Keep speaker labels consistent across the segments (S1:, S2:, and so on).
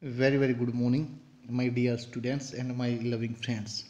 S1: Very very good morning my dear students and my loving friends.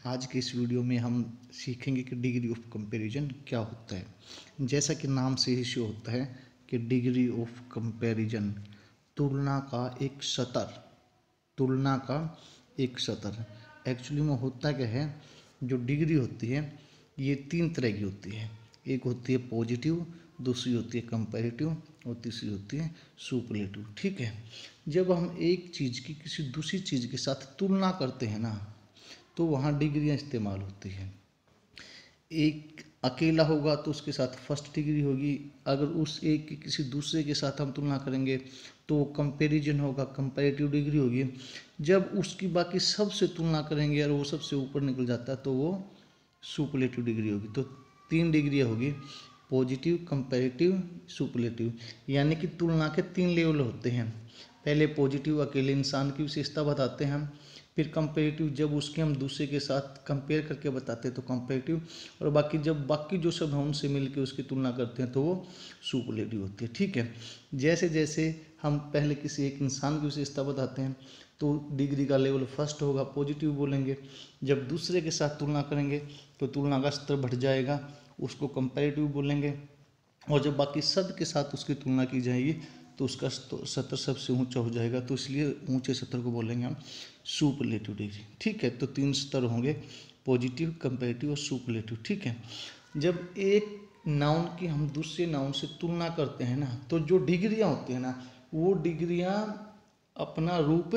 S1: आज के इस video में हम सीखेंगे कि डिग्री ऑफ कंपैरिजन क्या होता है। जैसा कि नाम से ही शो होता है कि डिग्री ऑफ कंपैरिजन तुलना का एक स्तर, तुलना का एक स्तर। एक्चुअली में होता क्या है, जो डिग्री होती है ये तीन तरह की होती है। एक होती है पॉजिटिव, दूसरी होती है कंपैरेटिव और तीसरी होती है सुपरलेटिव। ठीक है, जब हम एक चीज़ की किसी दूसरी चीज़ के साथ तुलना करते हैं ना, तो वहाँ डिग्रियाँ इस्तेमाल होती हैं। एक अकेला होगा तो उसके साथ फर्स्ट डिग्री होगी। अगर उस एक की किसी दूसरे के साथ हम तुलना करेंगे तो कंपैरिजन होगा, कंपैरेटिव डिग्री होगी। जब उसकी बाकी सबसे तुलना करेंगे और वो सबसे ऊपर निकल जाता है तो वो सुपरलेटिव डिग्री होगी। तो तीन डिग्रियाँ होगी, पॉजिटिव, कंपैरेटिव, सुपरलेटिव। यानी कि तुलना के तीन लेवल होते हैं। पहले पॉजिटिव अकेले इंसान की विशेषता बताते हैं, फिर कंपैरेटिव जब उसके हम दूसरे के साथ कंपेयर करके बताते हैं तो कंपैरेटिव, और बाकी जब बाकी जो सब हम उनसे मिल के उसकी तुलना करते हैं तो वो सुपरलेटिव होती है। ठीक है, जैसे जैसे हम पहले किसी एक इंसान की विशेषता बताते हैं तो डिग्री का लेवल फर्स्ट होगा, पॉजिटिव बोलेंगे। जब दूसरे के साथ तुलना करेंगे तो तुलना का स्तर बढ़ जाएगा, उसको कंपैरेटिव बोलेंगे। और जब बाकी सब के साथ उसकी तुलना की जाएगी तो उसका स्तर सबसे ऊंचा हो जाएगा, तो इसलिए ऊंचे स्तर को बोलेंगे हम सुपरलेटिव डिग्री। ठीक है, तो तीन स्तर होंगे, पॉजिटिव, कंपैरेटिव और सुपरलेटिव। ठीक है, जब एक नाउन की हम दूसरे नाउन से तुलना करते हैं ना, तो जो डिग्रियां होती हैं ना, वो डिग्रियां अपना रूप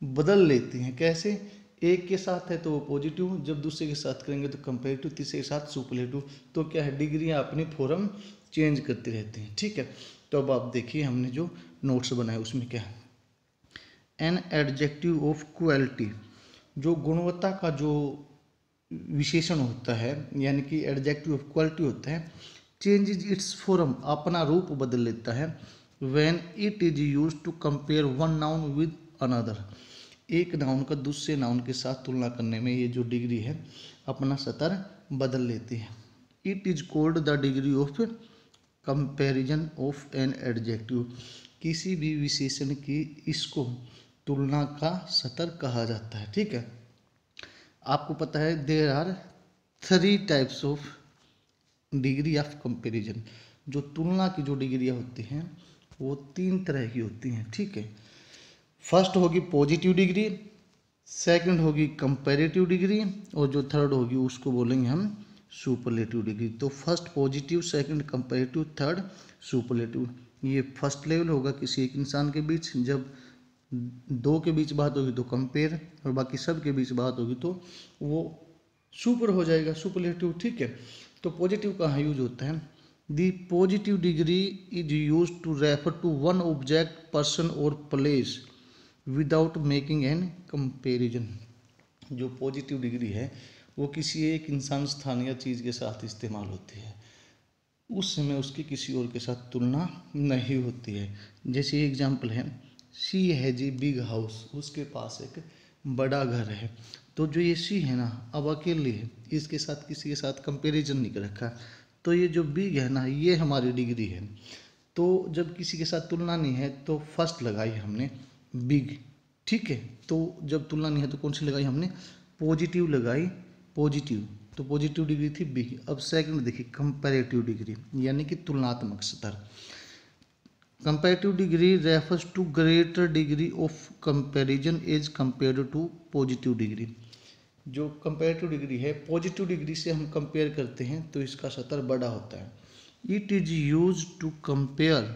S1: बदल लेती हैं। कैसे? एक के साथ है तो वो पॉजिटिव, जब दूसरे के साथ करेंगे तो कंपैरेटिव, तीसरे के साथ सुपरलेटिव। तो क्या है, डिग्रियां अपनी फॉर्म चेंज करती रहती हैं। ठीक है, तो अब आप देखिए हमने जो नोट्स बनाए उसमें क्या है। एन एडजेक्टिव ऑफ क्वालिटी, जो गुणवत्ता का जो विशेषण होता है, यानी कि एडजेक्टिव ऑफ क्वालिटी होता है, चेंजेज इट्स फॉर्म, अपना रूप बदल लेता है। When it is use to compare one noun with another, एक नाउन का दूसरे नाउन के साथ तुलना करने में ये जो डिग्री है अपना स्तर बदल लेती है। It is called the degree of comparison of an adjective, किसी भी विशेषण की इसको तुलना का स्तर कहा जाता है। ठीक है, आपको पता है there are three types of degree of comparison. जो तुलना की जो डिग्रियाँ होती हैं वो तीन तरह की होती हैं। ठीक है, फर्स्ट होगी पॉजिटिव डिग्री, सेकंड होगी कंपैरेटिव डिग्री, और जो थर्ड होगी उसको बोलेंगे हम सुपरलेटिव डिग्री। तो first positive, second comparative, third superlative. ये फर्स्ट लेवल होगा किसी एक इंसान के बीच। जब दो के बीच बात होगी तो कंपेयर, और बाकी सब के बीच बात होगी तो वो सुपर हो जाएगा, सुपरलेटिव। ठीक है, तो पॉजिटिव कहाँ यूज होता है? The positive degree is use to refer to one object, person और place without making an comparison. जो पॉजिटिव डिग्री है वो किसी एक इंसान, स्थान या चीज़ के साथ इस्तेमाल होती है, उस समय उसकी किसी और के साथ तुलना नहीं होती है। जैसे एग्जाम्पल है, she has a big house, उसके पास एक बड़ा घर है। तो जो ये शी है ना, अब अकेली है, इसके साथ किसी के साथ कंपैरिजन नहीं कर रखा, तो ये जो बिग है ना, ये हमारी डिग्री है। तो जब किसी के साथ तुलना नहीं है तो फर्स्ट लगाई हमने बिग। ठीक है, तो जब तुलना नहीं है तो कौन सी लगाई हमने? पॉजिटिव लगाई, पॉजिटिव। तो पॉजिटिव डिग्री थी बिग। अब सेकंड देखिए कंपैरेटिव डिग्री, यानी कि तुलनात्मक स्तर। Comparative degree refers to greater degree of comparison as compared to positive degree. जो कंपैरेटिव डिग्री है, पॉजिटिव डिग्री से हम कंपेयर करते हैं तो इसका स्तर बड़ा होता है। It is use to compare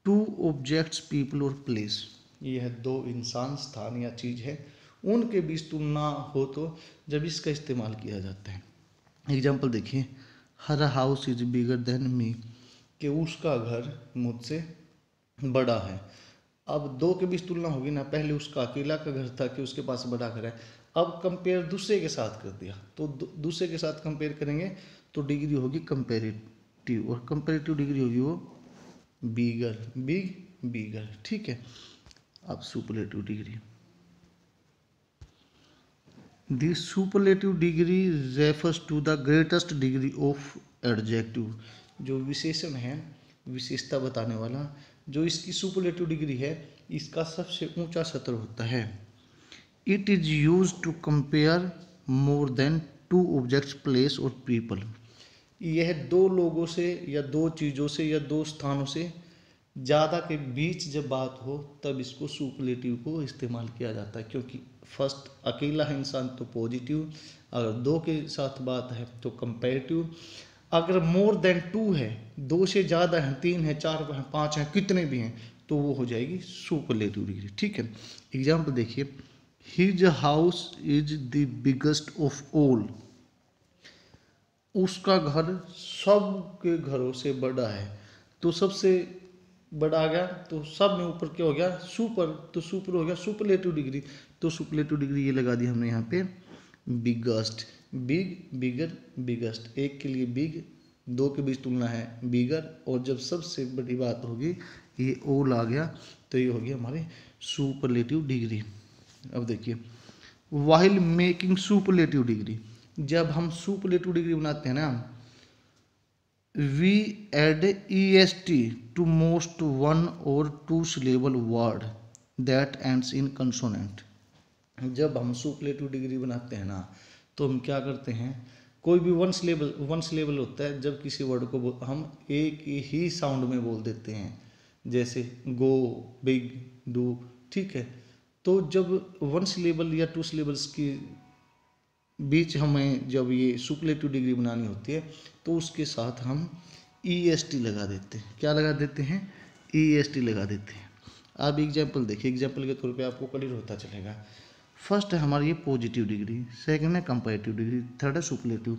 S1: two objects, people और प्लेस। यह दो इंसान, स्थान या चीज़ है, उनके बीच तुलना हो तो जब इसका इस्तेमाल किया जाता है। एग्जाम्पल देखिए, her house is bigger than me, कि उसका घर मुझसे बड़ा है। अब दो के बीच तुलना होगी ना, पहले उसका अकेला का घर था कि उसके पास बड़ा घर है, अब कंपेयर दूसरे के साथ कर दिया, तो दूसरे के साथ कंपेयर करेंगे तो डिग्री होगी कंपेरेटिव, और कंपेरेटिव डिग्री होगी वो बीगर, बिग बीगर। ठीक है, अब superlative degree, the superlative degree refers to the greatest degree of adjective. जो विशेषण है, विशेषता बताने वाला, जो इसकी सुपरलेटिव डिग्री है, इसका सबसे ऊंचा सत्र होता है। It is use to compare more than two objects, place और पीपल। यह दो लोगों से या दो चीज़ों से या दो स्थानों से ज़्यादा के बीच जब बात हो तब इसको सुपरलेटिव को इस्तेमाल किया जाता है, क्योंकि फर्स्ट अकेला है इंसान तो पॉजिटिव, अगर दो के साथ बात है तो कंपैरेटिव, अगर मोर देन टू है, दो से ज़्यादा है, तीन है, चार है, पाँच है, कितने भी हैं, तो वो हो जाएगी सुपरलेटिव डिग्री। ठीक है, एग्जाम्पल देखिए, his house is the biggest of all. उसका घर सबके घरों से बड़ा है, तो सबसे बड़ा आ गया तो सब में ऊपर क्या हो गया, सुपर, तो सुपर हो गया सुपरलेटिव डिग्री। तो सुपरलेटिव डिग्री ये लगा दी हमने यहाँ पे बिगेस्ट, बिग, बिगर, बिगेस्ट, एक के लिए बिग, दो के बीच तुलना है बिगर, और जब सबसे बड़ी बात होगी ये ऑल आ गया तो ये हो गया हमारे सुपरलेटिव डिग्री। अब देखिए, व्हाइल मेकिंग सुपरलेटिव डिग्री, जब हम सुपरलेटिव डिग्री बनाते हैं ना, we add est to most one or two syllable word that ends in consonant। जब हम सुपरलेटिव डिग्री बनाते हैं ना, तो हम क्या करते हैं, कोई भी वन सिलेबल होता है, जब किसी वर्ड को हम एक ही साउंड में बोल देते हैं, जैसे गो, बिग, डू, ठीक है। तो जब वन सिलेबल या टू सिलेबल्स की बीच हमें जब ये सुपरलेटिव डिग्री बनानी होती है तो उसके साथ हम est लगा देते हैं। क्या लगा देते हैं, est लगा देते हैं। अब एग्जाम्पल देखिए, एग्जाम्पल के तौर पे आपको क्लियर होता चलेगा। फर्स्ट है हमारी ये पॉजिटिव डिग्री, सेकंड है कंपैरेटिव डिग्री, थर्ड है सुपरलेटिव।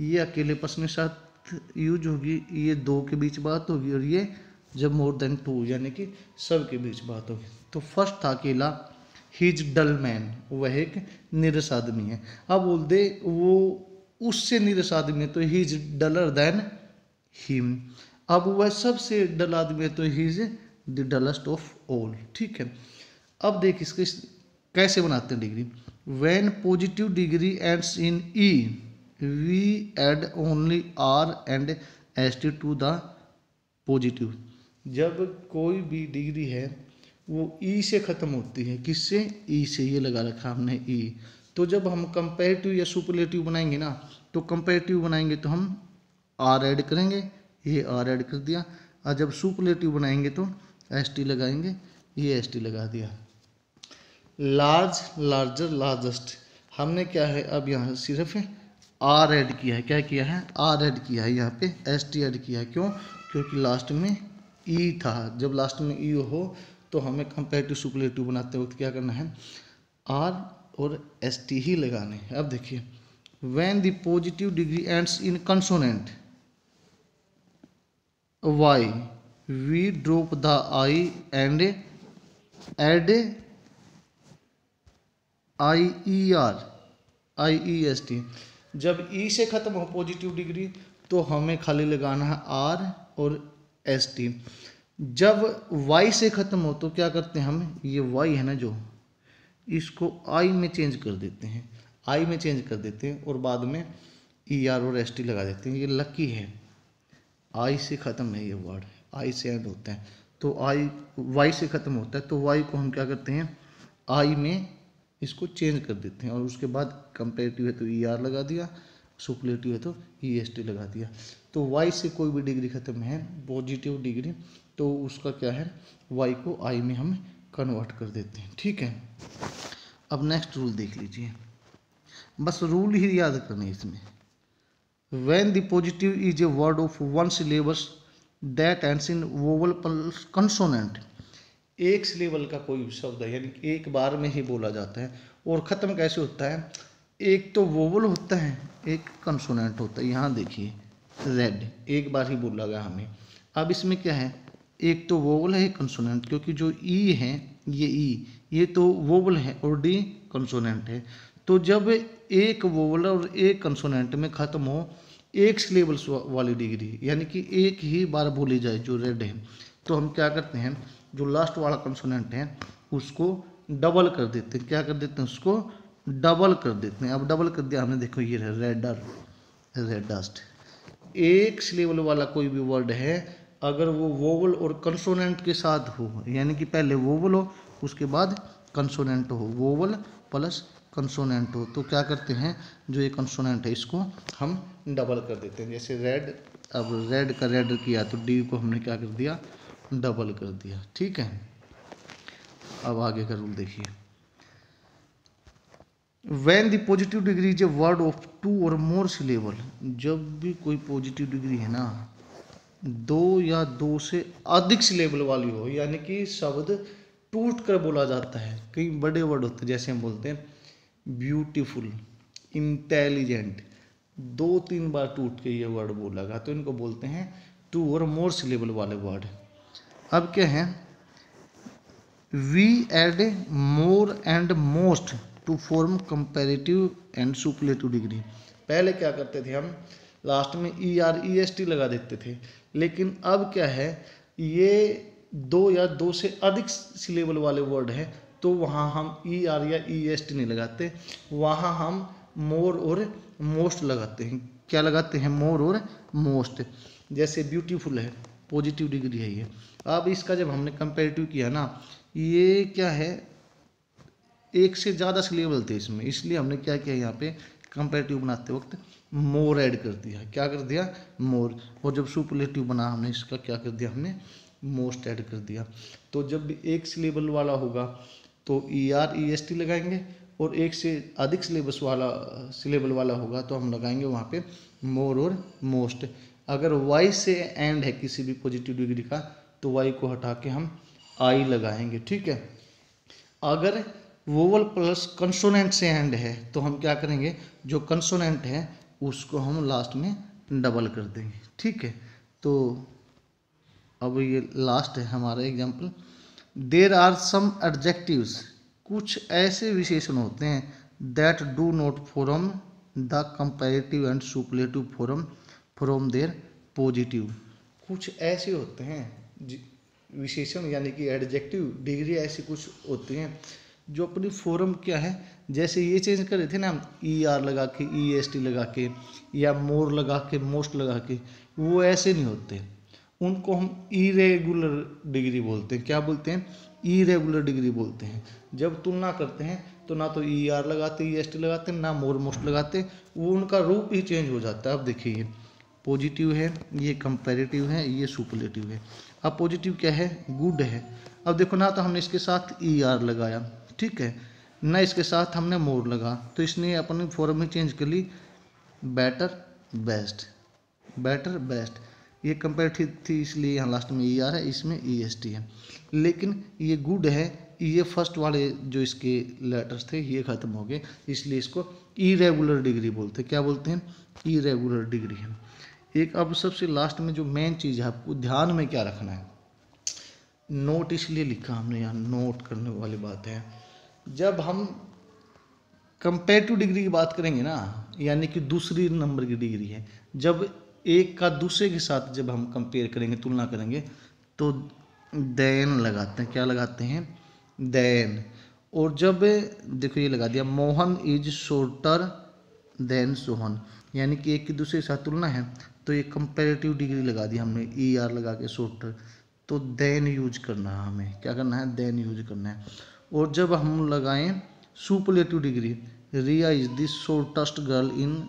S1: ये अकेले पर्सन के साथ यूज होगी, ये दो के बीच बात होगी, और ये जब मोर देन टू यानी कि सब के बीच बात होगी। तो फर्स्ट था अकेला, हिज डल मैन, वह एक नीरस आदमी है। अब बोल दे वो उससे नीरस आदमी है तो हिज डलर देन हिम। अब वह सबसे डल आदमी है तो his the dullest of all. ठीक है, अब देख इसके कैसे बनाते हैं degree. When positive degree ends in E, we add only R and S to the positive. जब कोई भी डिग्री है वो ई से ख़त्म होती है, किससे, ई से, ये लगा रखा हमने ई। तो जब हम कंपैरेटिव या सुपरलेटिव बनाएंगे ना, तो कंपैरेटिव बनाएंगे तो हम आर ऐड करेंगे, ये आर ऐड कर दिया, और जब सुपरलेटिव बनाएंगे तो एस टी लगाएंगे, ये एस टी लगा दिया। लार्ज, लार्जर, लार्जेस्ट, हमने क्या है अब यहाँ सिर्फ आर ऐड किया है। क्या किया है, आर ऐड किया है, यहाँ पे एस टी ऐड किया है। क्यों, क्योंकि लास्ट में ई था। जब लास्ट में ई हो तो हमें कंपैरेटिव सुपरलेटिव बनाते वक्त क्या करना है, आर और एस टी ही लगाने हैं। अब देखिए, when the positive degree ends in consonant Y, we drop the I and add I E R, I E S T. जब ई से खत्म हो पॉजिटिव डिग्री तो हमें खाली लगाना है आर और एस टी। जब y से ख़त्म हो तो क्या करते हैं हम, ये y है ना जो, इसको i में चेंज कर देते हैं, i में चेंज कर देते हैं और बाद में er और st लगा देते हैं। ये लकी है, i से ख़त्म है ये वर्ड, i से एंड होता है, तो y से ख़त्म होता है तो y को हम क्या करते हैं, i में इसको चेंज कर देते हैं, और उसके बाद कंपैरेटिव है तो er लगा दिया, सुपरलेटिव है तो est लगा दिया। तो y से कोई भी डिग्री ख़त्म है पॉजिटिव डिग्री, तो उसका क्या है, y को i में हम कन्वर्ट कर देते हैं। ठीक है, अब नेक्स्ट रूल देख लीजिए, बस रूल ही याद करने इसमें। When the positive is a word of one syllabus that ends in vowel consonant, एक सिलेबल का कोई शब्द है यानी एक बार में ही बोला जाता है, और ख़त्म कैसे होता है, एक तो वोवल होता है, एक कंसोनेंट होता है। यहाँ देखिए रेड, एक बार ही बोला गया हमें। अब इसमें क्या है, एक तो वोवल है, एक कंसोनेंट, क्योंकि जो ई है ये ई, ये तो वोवल है और डी कंसोनेंट है। तो जब एक वोवल और एक कंसोनेंट में ख़त्म हो एक सिलेबल्स वाली डिग्री, यानी कि एक ही बार बोली जाए जो रेड है, तो हम क्या करते हैं, जो लास्ट वाला कंसोनेंट है उसको डबल कर देते हैं। क्या कर देते हैं, उसको डबल कर देते हैं। अब डबल कर दिया हमने, देखो ये रेडर, रेडस्ट। एक सिलेबल वाला कोई भी वर्ड है अगर वो वोवल और कंसोनेंट के साथ हो, यानी कि पहले वोवल हो उसके बाद कंसोनेंट हो, वोवल प्लस कंसोनेंट हो, तो क्या करते हैं जो ये कंसोनेंट है इसको हम डबल कर देते हैं। जैसे रेड, अब रेड का रेड किया तो डी को हमने क्या कर दिया, डबल कर दिया। ठीक है, अब आगे का रूल देखिए, when the positive degree is a word of 2 और मोर सिलेबल, जब भी कोई पॉजिटिव डिग्री है ना 2 या 2 से अधिक सिलेबल वाली हो, यानी कि शब्द टूट कर बोला जाता है। कई बड़े वर्ड होते हैं, जैसे हम बोलते हैं ब्यूटीफुल, इंटेलिजेंट, 2-3 बार टूट के ये वर्ड बोला, तो इनको बोलते हैं 2 और मोर सिलेबल वाले वर्ड। अब क्या है, we add more and most to form comparative and superlative degree. पहले क्या करते थे हम, लास्ट में ER EST लगा देते थे, लेकिन अब क्या है, ये 2 या 2 से अधिक सिलेबल वाले वर्ड हैं तो वहाँ हम ER या EST नहीं लगाते, वहाँ हम मोर और मोस्ट लगाते हैं। क्या लगाते हैं, मोर और मोस्ट। जैसे ब्यूटीफुल है, पॉजिटिव डिग्री है ये। अब इसका जब हमने कंपैरेटिव किया ना, ये क्या है, एक से ज़्यादा सिलेबल थे इसमें, इसलिए हमने क्या किया यहाँ पे कंपैरेटिव बनाते वक्त मोर ऐड कर दिया। क्या कर दिया, मोर। और जब सुपरलेटिव बना हमने इसका क्या कर दिया, हमने मोस्ट ऐड कर दिया। तो जब भी एक सिलेबल वाला होगा तो ER EST लगाएंगे, और एक से अधिक सिलेबल वाला होगा तो हम लगाएंगे वहाँ पे मोर और मोस्ट। अगर वाई से एंड है किसी भी पॉजिटिव डिग्री का तो वाई को हटा के हम आई लगाएंगे। ठीक है, अगर वोवल प्लस कंसोनेंट से एंड है तो हम क्या करेंगे, जो कंसोनेंट है उसको हम लास्ट में डबल कर देंगे। ठीक है, तो अब ये लास्ट है हमारा example, there are some adjectives, कुछ ऐसे विशेषण होते हैं that do not form the comparative and superlative form from their positive. कुछ ऐसे होते हैं विशेषण, यानी कि एडजेक्टिव डिग्री ऐसी कुछ होती हैं जो अपनी फॉर्म क्या है, जैसे ये चेंज कर रहे थे ना हम ER लगा के EST लगा के या मोर लगा के मोस्ट लगा के, वो ऐसे नहीं होते, उनको हम इरेगुलर डिग्री बोलते हैं। क्या बोलते हैं, इरेगुलर डिग्री बोलते हैं। जब तुलना करते हैं तो ना तो ER लगाते EST लगाते ना मोर मोस्ट लगाते, वो उनका रूप ही चेंज हो जाता है। अब देखिए, पॉजिटिव है, ये कंपैरेटिव है, ये सुपरलेटिव है। अब पॉजिटिव क्या है, गुड है। अब देखो ना तो हमने इसके साथ ER लगाया, ठीक है, ना इसके साथ हमने मोर लगा, तो इसने अपनी फॉर्म में चेंज कर ली बेटर बेस्ट, बेटर बेस्ट। ये कंपैरेटिव थी इसलिए यहाँ लास्ट में ER है, इसमें EST है। लेकिन ये गुड है, ये फर्स्ट वाले जो इसके लेटर्स थे ये खत्म हो गए, इसलिए इसको इरेगुलर डिग्री बोलते हैं। क्या बोलते हैं, इरेगुलर डिग्री है। एक अब सबसे लास्ट में जो मेन चीज़ है आपको ध्यान में क्या रखना है, नोट इसलिए लिखा हमने यहाँ, नोट करने वाली बात है। जब हम कंपैरेटिव डिग्री की बात करेंगे ना, यानी कि दूसरी नंबर की डिग्री है, जब एक का दूसरे के साथ जब हम कंपेयर करेंगे, तुलना करेंगे, तो देन लगाते हैं। क्या लगाते हैं, देन। और जब देखो ये लगा दिया Mohan is shorter than Sohan, यानी कि एक की दूसरे के साथ तुलना है तो ये कंपैरेटिव डिग्री लगा दी हमने, ER लगा के शॉर्टर, तो देन यूज करना है हमें। क्या करना है, देन यूज करना है। और जब हम लगाएं superlative degree, Riya is the shortest girl in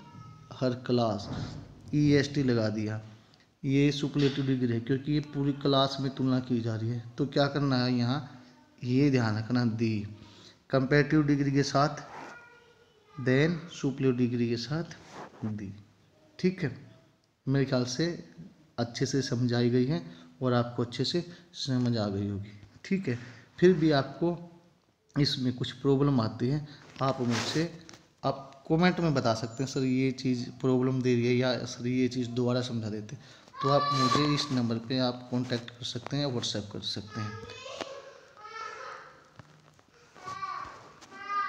S1: her class, EST लगा दिया, ये सुपरलेटिव डिग्री है क्योंकि ये पूरी क्लास में तुलना की जा रही है। तो क्या करना है यहाँ, ये ध्यान रखना, दी कंपैरेटिव डिग्री के साथ देन, सुपरलेटिव डिग्री के साथ दी। ठीक है, मेरे ख्याल से अच्छे से समझाई गई है और आपको अच्छे से समझ आ गई होगी। ठीक है, फिर भी आपको इसमें कुछ प्रॉब्लम आती है, आप मुझसे आप कमेंट में बता सकते हैं, सर ये चीज़ प्रॉब्लम दे रही है, या सर ये चीज़ दोबारा समझा देते, तो आप मुझे इस नंबर पे आप कांटेक्ट कर सकते हैं या व्हाट्सएप कर सकते हैं।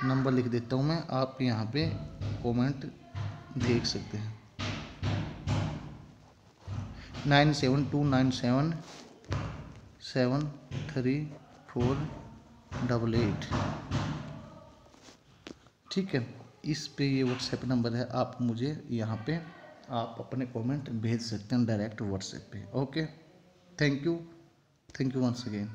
S1: नंबर लिख देता हूँ मैं, आप यहाँ पे कमेंट देख सकते हैं, 9729773488। ठीक है, इस पे ये व्हाट्सएप नंबर है, आप मुझे यहाँ पे आप अपने कमेंट भेज सकते हैं डायरेक्ट व्हाट्सएप पे। Okay. Thank you once again.